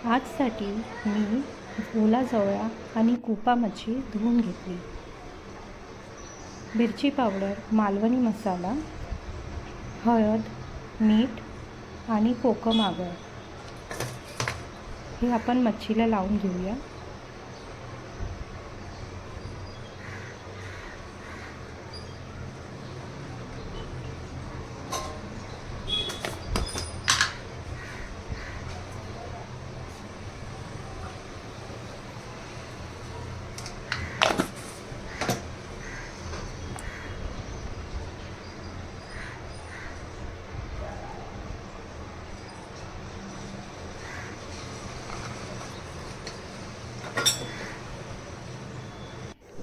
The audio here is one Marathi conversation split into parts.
आजसाठी मी ओला जवळा आणि कुपा मच्छी धुवून घेतली. मिरची पावडर, मालवणी मसाला, हळद, मीठ आणि कोकम आगळ हे आपण मच्छीला लावून घेऊया.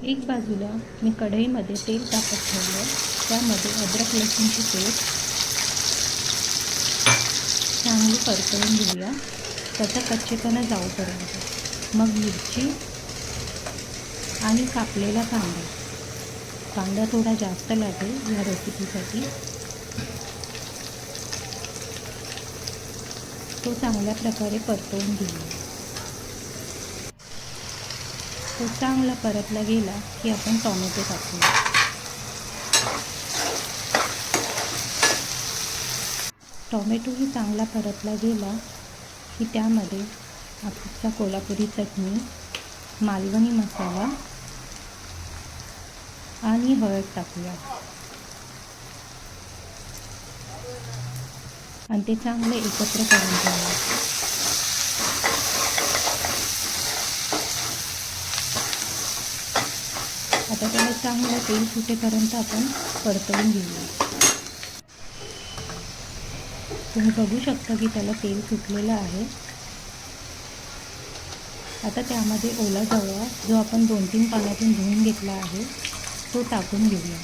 एक बाजूला मी कढईमध्ये तेल टाकत ठेवलं. त्यामध्ये अद्रक लसूणची पेस्ट चांगली परतवून घेऊया, त्याचा कच्चेपणा जाऊपर्यंत. मग मिरची आणि कापलेला कांदा थोडा जास्त लागेल या रेसिपीसाठी. तो चांगल्या प्रकारे परतवून घेऊया. तो चांगला परतला गेला की आपण टोमॅटो टाकूया. टोमॅटोही चांगला परतला गेला की त्यामध्ये आपली कोल्हापुरी चटणी, मालवणी मसाला आणि हळद टाकूया आणि ते चांगले एकत्र करून घेऊया. आता त्याला चांगलं तेल सुटेपर्यंत आपण परतवून घेऊया. तुम्ही बघू शकता की त्याला तेल सुटलेलं आहे. आता त्यामध्ये ओला जवळा जो आपण 2-3 पाण्यातून धुवून घेतला आहे तो टाकून घेऊया.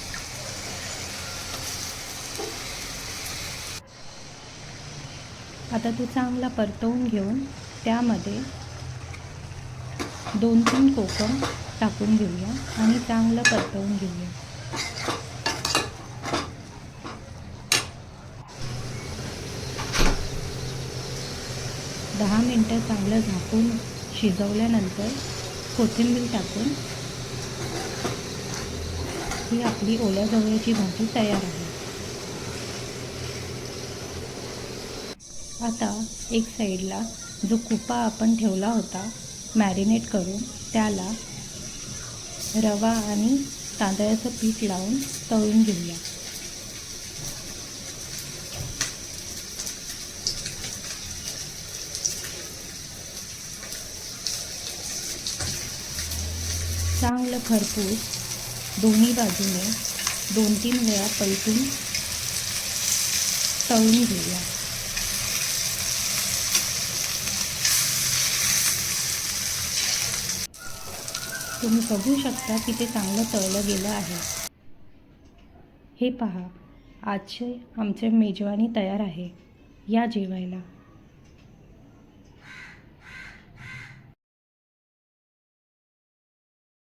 आता तो चांगला परतवून घेऊन त्यामध्ये 2-3 कोकम टाकून घेऊया आणि चांगलं परतवून घेऊया. दहा मिनटं चांगलं झाकून शिजवल्यानंतर कोथिंबीर टाकून ही आपली ओल्या जवळ्याची भाजी तयार आहे. आता एक साईडला जो कुपा आपण ठेवला होता मॅरिनेट करून, त्याला रवा आणि तांदळाचं पीठ लावून तळून घेऊया. चांगलं खरपूस दोन्ही बाजूने 2-3 वेळा पलटून तळून घेऊया. तुम्ही बघू शकता की ते चांगलं तळलं गेलं आहे. हे पहा, आजचे आमचे मेजवानी तयार आहे. या जेवायला.